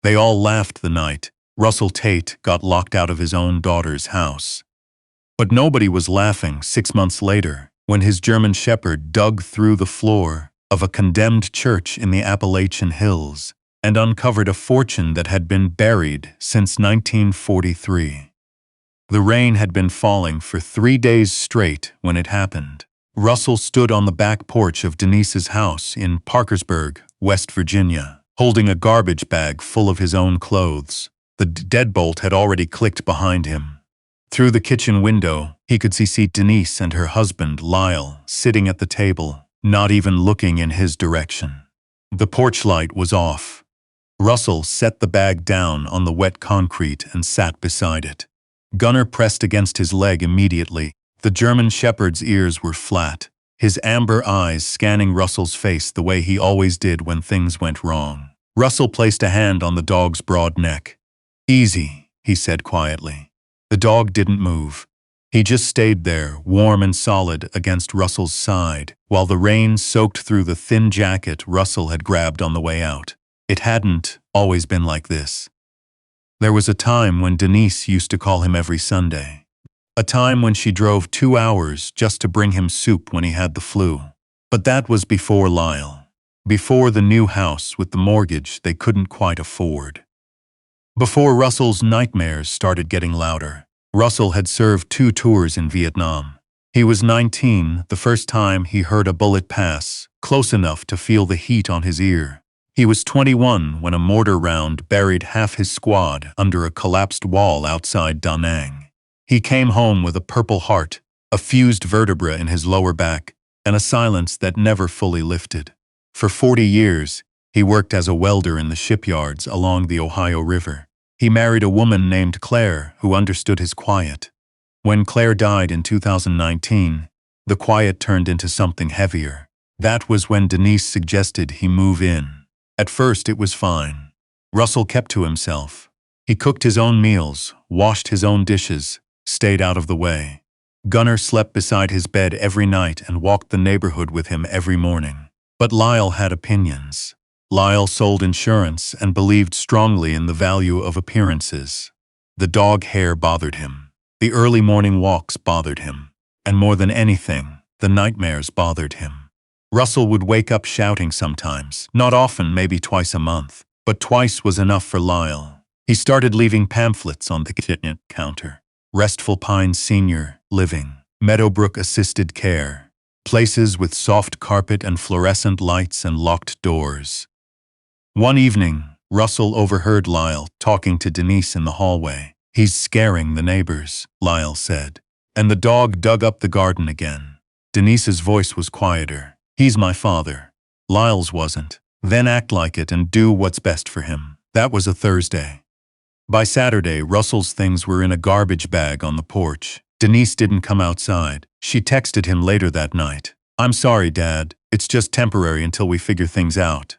They all laughed the night Russell Tate got locked out of his own daughter's house. But nobody was laughing 6 months later when his German shepherd dug through the floor of a condemned church in the Appalachian hills and uncovered a fortune that had been buried since 1943. The rain had been falling for 3 days straight when it happened. Russell stood on the back porch of Denise's house in Parkersburg, West Virginia, holding a garbage bag full of his own clothes. The deadbolt had already clicked behind him. Through the kitchen window, he could see Denise and her husband, Lyle, sitting at the table, not even looking in his direction. The porch light was off. Russell set the bag down on the wet concrete and sat beside it. Gunnar pressed against his leg immediately. The German shepherd's ears were flat, his amber eyes scanning Russell's face the way he always did when things went wrong. Russell placed a hand on the dog's broad neck. "Easy," he said quietly. The dog didn't move. He just stayed there, warm and solid against Russell's side, while the rain soaked through the thin jacket Russell had grabbed on the way out. It hadn't always been like this. There was a time when Denise used to call him every Sunday. A time when she drove 2 hours just to bring him soup when he had the flu. But that was before Lyle. Before the new house with the mortgage they couldn't quite afford. Before Russell's nightmares started getting louder. Russell had served 2 tours in Vietnam. He was 19 the first time he heard a bullet pass, close enough to feel the heat on his ear. He was 21 when a mortar round buried half his squad under a collapsed wall outside Da Nang. He came home with a purple heart, a fused vertebra in his lower back, and a silence that never fully lifted. For 40 years, he worked as a welder in the shipyards along the Ohio River. He married a woman named Claire who understood his quiet. When Claire died in 2019, the quiet turned into something heavier. That was when Denise suggested he move in. At first it was fine. Russell kept to himself. He cooked his own meals, washed his own dishes, stayed out of the way. Gunnar slept beside his bed every night and walked the neighborhood with him every morning. But Lyle had opinions. Lyle sold insurance and believed strongly in the value of appearances. The dog hair bothered him. The early morning walks bothered him. And more than anything, the nightmares bothered him. Russell would wake up shouting sometimes, not often, maybe twice a month, but twice was enough for Lyle. He started leaving pamphlets on the kitchen counter. Restful Pines Senior Living, Meadowbrook Assisted Care, places with soft carpet and fluorescent lights and locked doors. One evening, Russell overheard Lyle talking to Denise in the hallway. "He's scaring the neighbors," Lyle said. And the dog dug up the garden again. Denise's voice was quieter. "He's my father." Lyle's wasn't. Then act like it and do what's best for him. That was a Thursday. By Saturday, Russell's things were in a garbage bag on the porch. Denise didn't come outside. She texted him later that night. "I'm sorry, Dad. It's just temporary until we figure things out."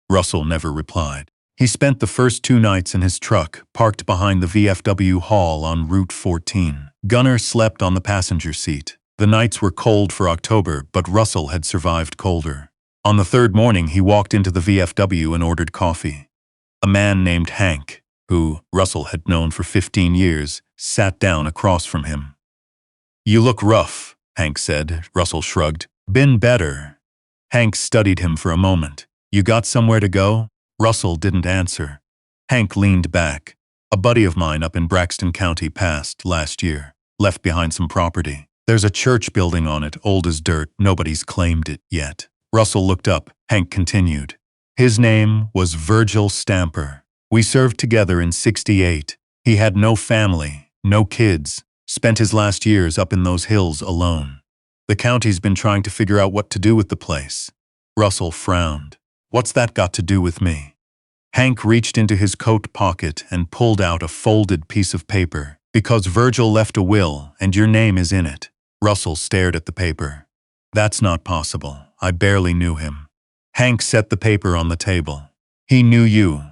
Russell never replied. He spent the first 2 nights in his truck, parked behind the VFW hall on Route 14. Gunnar slept on the passenger seat. The nights were cold for October, but Russell had survived colder. On the 3rd morning, he walked into the VFW and ordered coffee. A man named Hank, who Russell had known for 15 years, sat down across from him. "You look rough," Hank said. Russell shrugged. "Been better." Hank studied him for a moment. "You got somewhere to go?" Russell didn't answer. Hank leaned back. "A buddy of mine up in Braxton County passed last year. Left behind some property. There's a church building on it, old as dirt. Nobody's claimed it yet." Russell looked up. Hank continued. "His name was Virgil Stamper. We served together in '68. He had no family, no kids, spent his last years up in those hills alone. The county's been trying to figure out what to do with the place." Russell frowned. "What's that got to do with me?" Hank reached into his coat pocket and pulled out a folded piece of paper. "Because Virgil left a will and your name is in it." Russell stared at the paper. "That's not possible. I barely knew him." Hank set the paper on the table. "He knew you.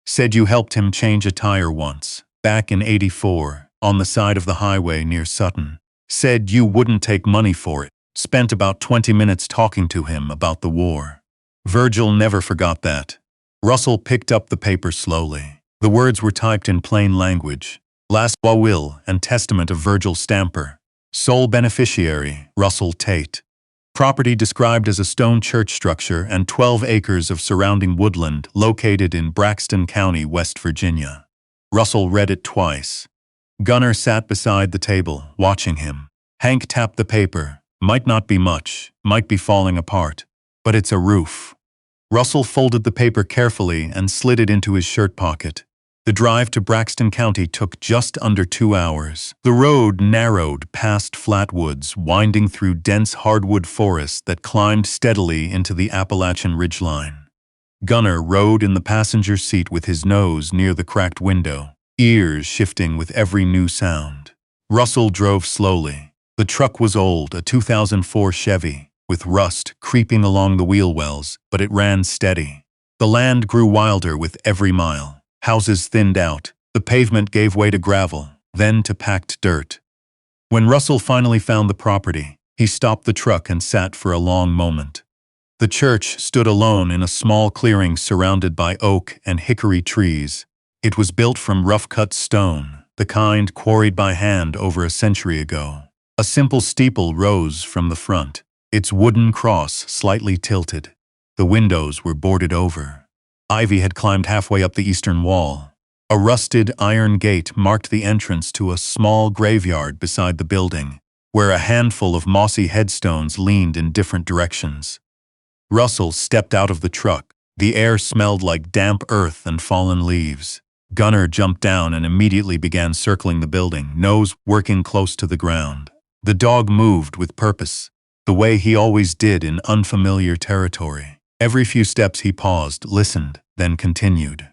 Said you helped him change a tire once, back in '84, on the side of the highway near Sutton. Said you wouldn't take money for it. Spent about 20 minutes talking to him about the war. Virgil never forgot that. Russell picked up the paper slowly. The words were typed in plain language. Last will and testament of Virgil Stamper. Sole beneficiary, Russell Tate. Property described as a stone church structure and 12 acres of surrounding woodland located in Braxton County, West Virginia. Russell read it twice. Gunnar sat beside the table, watching him. Hank tapped the paper. Might not be much, might be falling apart, but it's a roof. Russell folded the paper carefully and slid it into his shirt pocket. The drive to Braxton County took just under 2 hours. The road narrowed past flat woods, winding through dense hardwood forests that climbed steadily into the Appalachian ridgeline. Gunnar rode in the passenger seat with his nose near the cracked window, ears shifting with every new sound. Russell drove slowly. The truck was old, a 2004 Chevy, with rust creeping along the wheel wells, but it ran steady. The land grew wilder with every mile. Houses thinned out, the pavement gave way to gravel, then to packed dirt. When Russell finally found the property, he stopped the truck and sat for a long moment. The church stood alone in a small clearing surrounded by oak and hickory trees. It was built from rough-cut stone, the kind quarried by hand over a century ago. A simple steeple rose from the front, its wooden cross slightly tilted. The windows were boarded over. Ivy had climbed halfway up the eastern wall. A rusted iron gate marked the entrance to a small graveyard beside the building, where a handful of mossy headstones leaned in different directions. Russell stepped out of the truck. The air smelled like damp earth and fallen leaves. Gunnar jumped down and immediately began circling the building, nose working close to the ground. The dog moved with purpose, the way he always did in unfamiliar territory. Every few steps he paused, listened, then continued.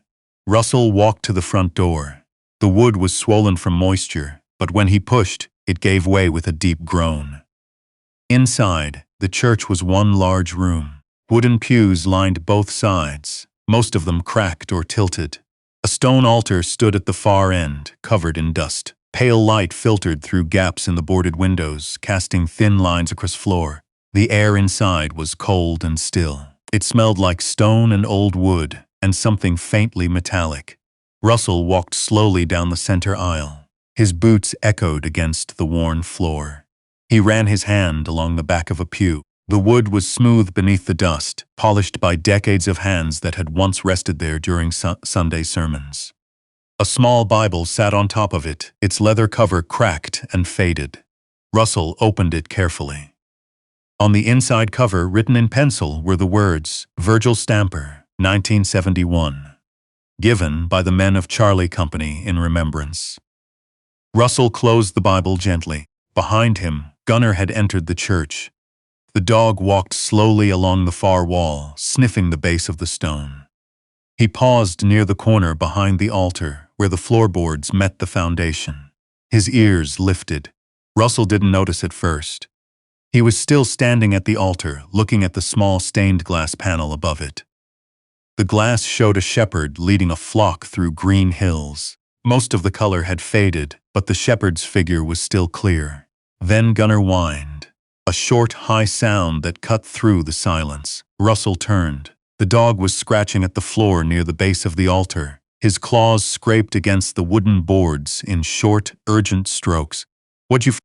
Russell walked to the front door. The wood was swollen from moisture, but when he pushed, it gave way with a deep groan. Inside, the church was one large room. Wooden pews lined both sides, most of them cracked or tilted. A stone altar stood at the far end, covered in dust. Pale light filtered through gaps in the boarded windows, casting thin lines across the floor. The air inside was cold and still. It smelled like stone and old wood, and something faintly metallic. Russell walked slowly down the center aisle. His boots echoed against the worn floor. He ran his hand along the back of a pew. The wood was smooth beneath the dust, polished by decades of hands that had once rested there during Sunday sermons. A small Bible sat on top of it, its leather cover cracked and faded. Russell opened it carefully. On the inside cover, written in pencil, were the words, Virgil Stamper, 1971. Given by the men of Charlie Company in remembrance. Russell closed the Bible gently. Behind him, Gunnar had entered the church. The dog walked slowly along the far wall, sniffing the base of the stone. He paused near the corner behind the altar, where the floorboards met the foundation. His ears lifted. Russell didn't notice at first. He was still standing at the altar, looking at the small stained glass panel above it. The glass showed a shepherd leading a flock through green hills. Most of the color had faded, but the shepherd's figure was still clear. Then Gunnar whined, a short, high sound that cut through the silence. Russell turned. The dog was scratching at the floor near the base of the altar. His claws scraped against the wooden boards in short, urgent strokes. "What'd you f—"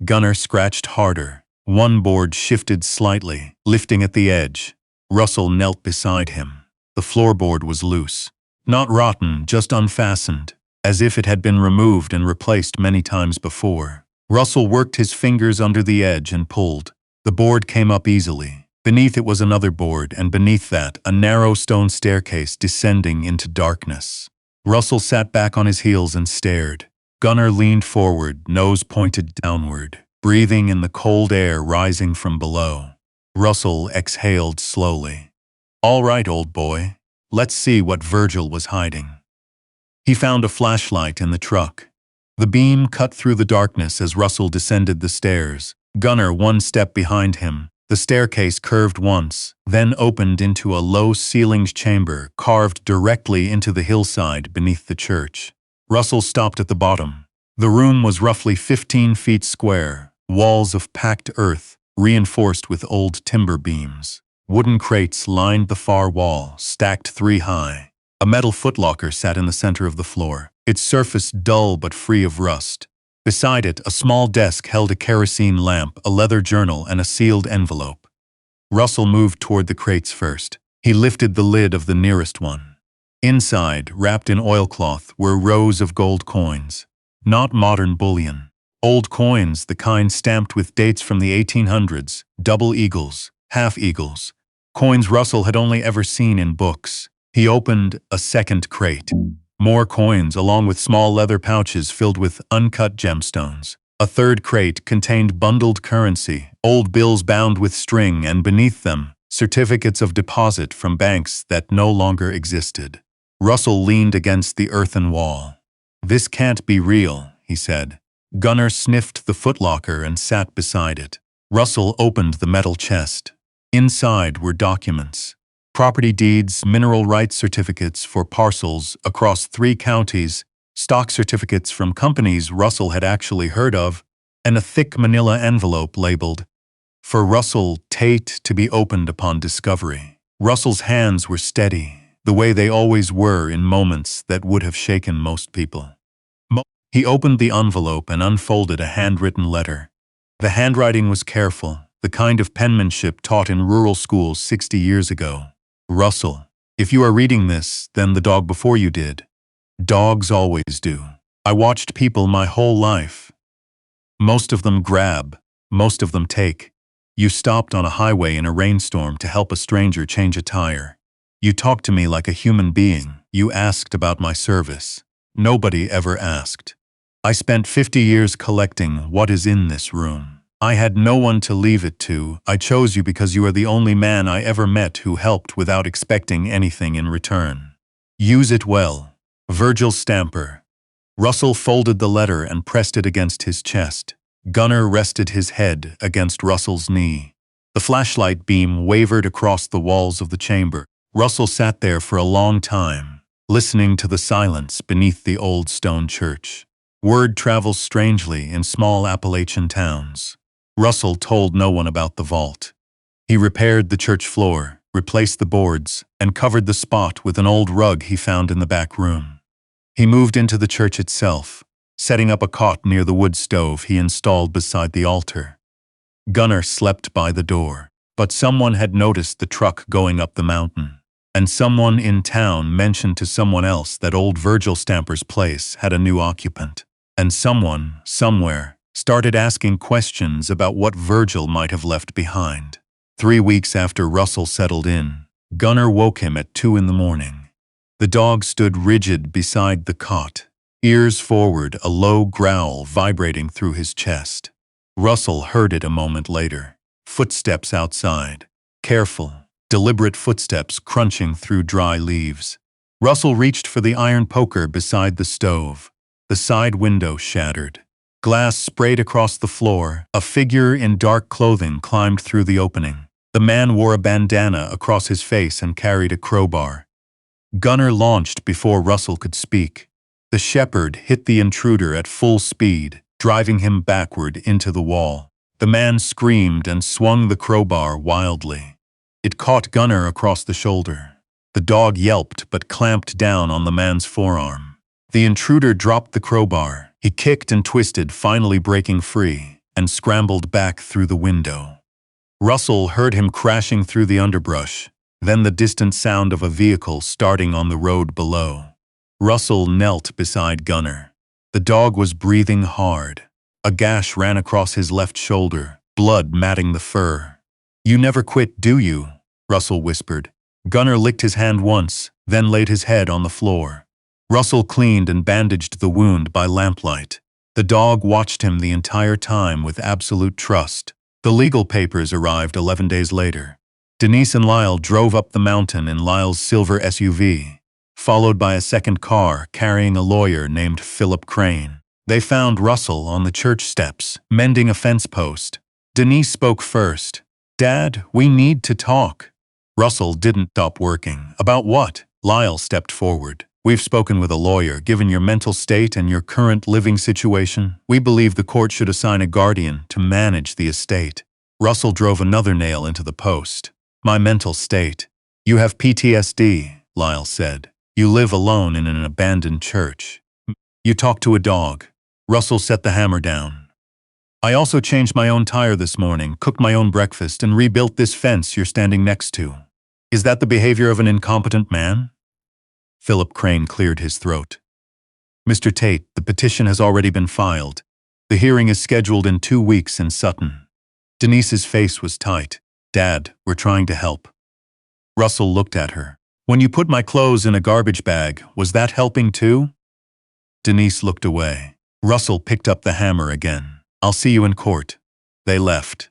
Gunnar scratched harder. One board shifted slightly, lifting at the edge. Russell knelt beside him. The floorboard was loose. Not rotten, just unfastened, as if it had been removed and replaced many times before. Russell worked his fingers under the edge and pulled. The board came up easily. Beneath it was another board, and beneath that, a narrow stone staircase descending into darkness. Russell sat back on his heels and stared. Gunnar leaned forward, nose pointed downward, breathing in the cold air rising from below. Russell exhaled slowly. "All right, old boy. Let's see what Virgil was hiding." He found a flashlight in the truck. The beam cut through the darkness as Russell descended the stairs. Gunnar one step behind him. The staircase curved once, then opened into a low-ceilinged chamber carved directly into the hillside beneath the church. Russell stopped at the bottom. The room was roughly 15 feet square, walls of packed earth, reinforced with old timber beams. Wooden crates lined the far wall, stacked 3 high. A metal footlocker sat in the center of the floor, its surface dull but free of rust. Beside it, a small desk held a kerosene lamp, a leather journal, and a sealed envelope. Russell moved toward the crates first. He lifted the lid of the nearest one. Inside, wrapped in oilcloth, were rows of gold coins. Not modern bullion. Old coins, the kind stamped with dates from the 1800s, double eagles, half eagles. Coins Russell had only ever seen in books. He opened a second crate. More coins, along with small leather pouches filled with uncut gemstones. A third crate contained bundled currency, old bills bound with string, and beneath them, certificates of deposit from banks that no longer existed. Russell leaned against the earthen wall. "This can't be real," he said. Gunnar sniffed the footlocker and sat beside it. Russell opened the metal chest. Inside were documents. Property deeds, mineral rights certificates for parcels across 3 counties, stock certificates from companies Russell had actually heard of, and a thick manila envelope labeled, "For Russell Tate to be opened upon discovery." Russell's hands were steady, the way they always were in moments that would have shaken most people. He opened the envelope and unfolded a handwritten letter. The handwriting was careful, the kind of penmanship taught in rural schools 60 years ago. "Russell, if you are reading this, then the dog before you did. Dogs always do. I watched people my whole life. Most of them grab, most of them take. You stopped on a highway in a rainstorm to help a stranger change a tire. You talked to me like a human being. You asked about my service. Nobody ever asked. I spent 50 years collecting what is in this room. I had no one to leave it to. I chose you because you are the only man I ever met who helped without expecting anything in return. Use it well. Virgil Stamper." Russell folded the letter and pressed it against his chest. Gunnar rested his head against Russell's knee. The flashlight beam wavered across the walls of the chamber. Russell sat there for a long time, listening to the silence beneath the old stone church. Word travels strangely in small Appalachian towns. Russell told no one about the vault. He repaired the church floor, replaced the boards, and covered the spot with an old rug he found in the back room. He moved into the church itself, setting up a cot near the wood stove he installed beside the altar. Gunnar slept by the door, but someone had noticed the truck going up the mountain, and someone in town mentioned to someone else that old Virgil Stamper's place had a new occupant, and someone, somewhere, started asking questions about what Virgil might have left behind. 3 weeks after Russell settled in, Gunnar woke him at 2 in the morning. The dog stood rigid beside the cot, ears forward, a low growl vibrating through his chest. Russell heard it a moment later. Footsteps outside. Careful, deliberate footsteps crunching through dry leaves. Russell reached for the iron poker beside the stove. The side window shattered. Glass sprayed across the floor. A figure in dark clothing climbed through the opening. The man wore a bandana across his face and carried a crowbar. Gunnar launched before Russell could speak. The shepherd hit the intruder at full speed, driving him backward into the wall. The man screamed and swung the crowbar wildly. It caught Gunnar across the shoulder. The dog yelped but clamped down on the man's forearm. The intruder dropped the crowbar. He kicked and twisted, finally breaking free, and scrambled back through the window. Russell heard him crashing through the underbrush, then the distant sound of a vehicle starting on the road below. Russell knelt beside Gunnar. The dog was breathing hard. A gash ran across his left shoulder, blood matting the fur. "You never quit, do you?" Russell whispered. Gunnar licked his hand once, then laid his head on the floor. Russell cleaned and bandaged the wound by lamplight. The dog watched him the entire time with absolute trust. The legal papers arrived 11 days later. Denise and Lyle drove up the mountain in Lyle's silver SUV, followed by a second car carrying a lawyer named Philip Crane. They found Russell on the church steps, mending a fence post. Denise spoke first. "Dad, we need to talk." Russell didn't stop working. "About what?" Lyle stepped forward. "We've spoken with a lawyer. Given your mental state and your current living situation, we believe the court should assign a guardian to manage the estate." Russell drove another nail into the post. My mental state. You have PTSD, Lyle said. You live alone in an abandoned church. You talk to a dog. Russell set the hammer down. I also changed my own tire this morning, cooked my own breakfast, and rebuilt this fence you're standing next to. Is that the behavior of an incompetent man? Philip Crane cleared his throat. Mr. Tate, the petition has already been filed. The hearing is scheduled in 2 weeks in Sutton. Denise's face was tight. Dad, we're trying to help. Russell looked at her. When you put my clothes in a garbage bag, was that helping too? Denise looked away. Russell picked up the hammer again. I'll see you in court. They left.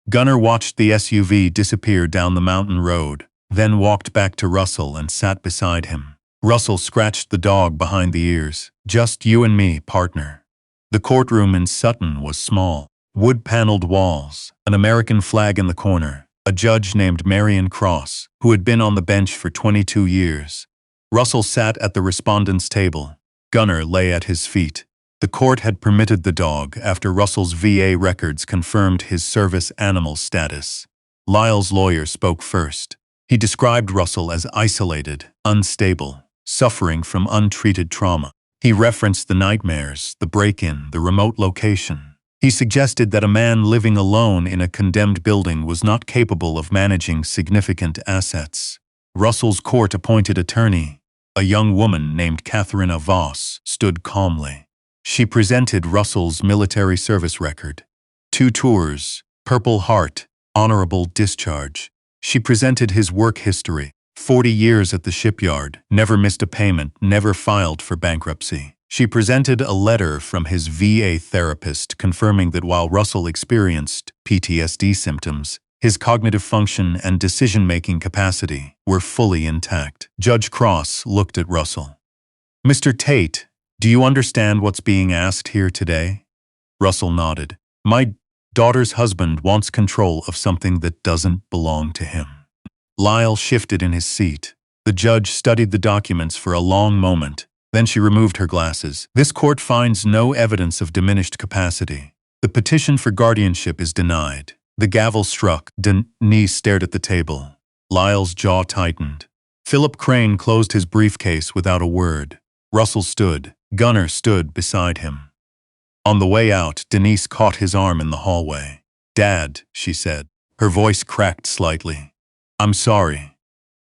Gunnar watched the SUV disappear down the mountain road, then walked back to Russell and sat beside him. Russell scratched the dog behind the ears. Just you and me, partner. The courtroom in Sutton was small. Wood-paneled walls, an American flag in the corner, a judge named Marion Cross, who had been on the bench for 22 years. Russell sat at the respondent's table. Gunnar lay at his feet. The court had permitted the dog after Russell's VA records confirmed his service animal status. Lyle's lawyer spoke first. He described Russell as isolated, unstable, suffering from untreated trauma. He referenced the nightmares, the break-in, the remote location. He suggested that a man living alone in a condemned building was not capable of managing significant assets. Russell's court-appointed attorney, a young woman named Katharina Voss, stood calmly. She presented Russell's military service record. 2 tours, Purple Heart, honorable discharge. She presented his work history. 40 years at the shipyard, never missed a payment, never filed for bankruptcy. She presented a letter from his VA therapist confirming that while Russell experienced PTSD symptoms, his cognitive function and decision-making capacity were fully intact. Judge Cross looked at Russell. Mr. Tate, do you understand what's being asked here today? Russell nodded. My daughter's husband wants control of something that doesn't belong to him. Lyle shifted in his seat. The judge studied the documents for a long moment. Then she removed her glasses. This court finds no evidence of diminished capacity. The petition for guardianship is denied. The gavel struck. Denise stared at the table. Lyle's jaw tightened. Philip Crane closed his briefcase without a word. Russell stood. Gunnar stood beside him. On the way out, Denise caught his arm in the hallway. Dad, she said. Her voice cracked slightly. I'm sorry.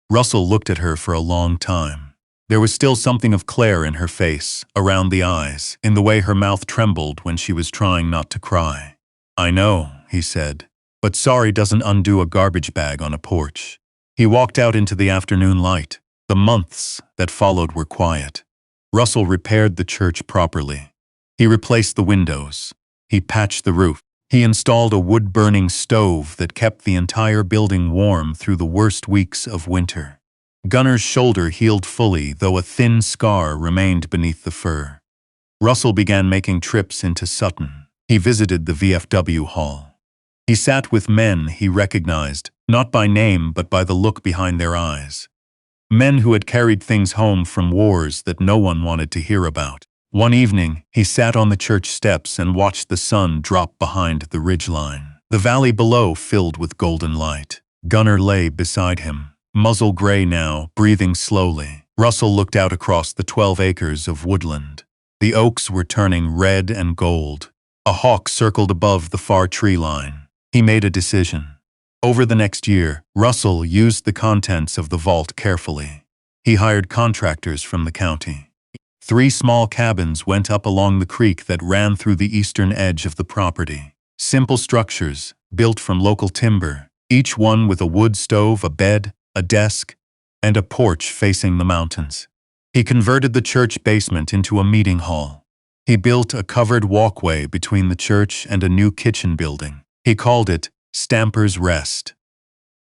Russell looked at her for a long time. There was still something of Claire in her face, around the eyes, in the way her mouth trembled when she was trying not to cry. I know, he said, but sorry doesn't undo a garbage bag on a porch. He walked out into the afternoon light. The months that followed were quiet. Russell repaired the church properly. He replaced the windows. He patched the roof. He installed a wood-burning stove that kept the entire building warm through the worst weeks of winter. Gunnar's shoulder healed fully, though a thin scar remained beneath the fur. Russell began making trips into Sutton. He visited the VFW hall. He sat with men he recognized, not by name but by the look behind their eyes. Men who had carried things home from wars that no one wanted to hear about. One evening, he sat on the church steps and watched the sun drop behind the ridgeline. The valley below filled with golden light. Gunnar lay beside him, muzzle gray now, breathing slowly. Russell looked out across the 12 acres of woodland. The oaks were turning red and gold. A hawk circled above the far tree line. He made a decision. Over the next year, Russell used the contents of the vault carefully. He hired contractors from the county. 3 small cabins went up along the creek that ran through the eastern edge of the property. Simple structures, built from local timber, each one with a wood stove, a bed, a desk, and a porch facing the mountains. He converted the church basement into a meeting hall. He built a covered walkway between the church and a new kitchen building. He called it Stamper's Rest.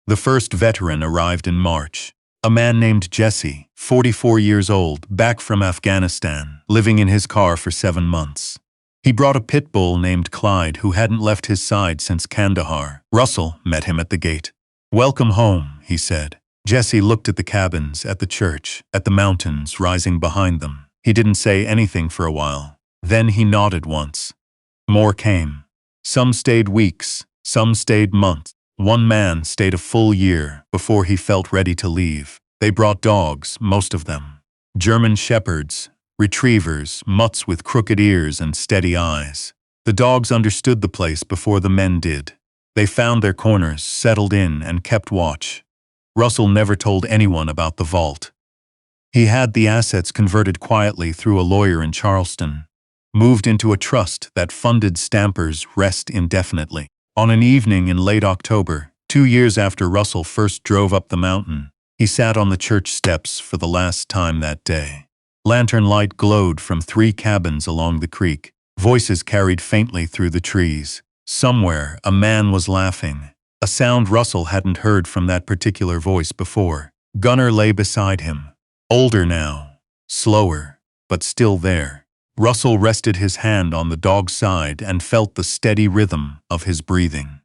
The first veteran arrived in March. A man named Jesse, 44 years old, back from Afghanistan, living in his car for 7 months. He brought a pit bull named Clyde who hadn't left his side since Kandahar. Russell met him at the gate. Welcome home, he said. Jesse looked at the cabins, at the church, at the mountains rising behind them. He didn't say anything for a while. Then he nodded once. More came. Some stayed weeks, some stayed months. One man stayed a full year before he felt ready to leave. They brought dogs, most of them. German shepherds, retrievers, mutts with crooked ears and steady eyes. The dogs understood the place before the men did. They found their corners, settled in, and kept watch. Russell never told anyone about the vault. He had the assets converted quietly through a lawyer in Charleston, moved into a trust that funded Stamper's rest indefinitely. On an evening in late October, 2 years after Russell first drove up the mountain, he sat on the church steps for the last time that day. Lantern light glowed from 3 cabins along the creek. Voices carried faintly through the trees. Somewhere, a man was laughing, a sound Russell hadn't heard from that particular voice before. Gunner lay beside him, older now, slower, but still there. Russell rested his hand on the dog's side and felt the steady rhythm of his breathing.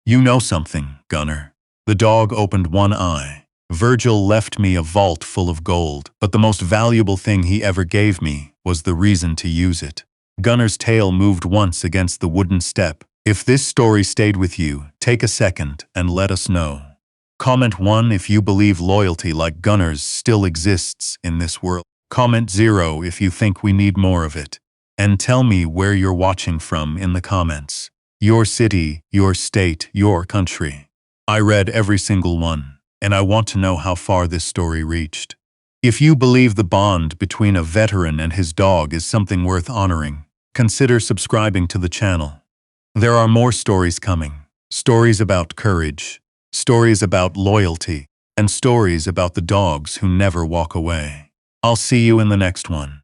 "You know something, Gunner." The dog opened one eye. "Virgil left me a vault full of gold, but the most valuable thing he ever gave me was the reason to use it." Gunner's tail moved once against the wooden step. If this story stayed with you, take a second and let us know. Comment 1 if you believe loyalty like Gunner's still exists in this world. Comment 0 if you think we need more of it. And tell me where you're watching from in the comments. Your city, your state, your country. I read every single one, and I want to know how far this story reached. If you believe the bond between a veteran and his dog is something worth honoring, consider subscribing to the channel. There are more stories coming. Stories about courage, stories about loyalty, and stories about the dogs who never walk away. I'll see you in the next one.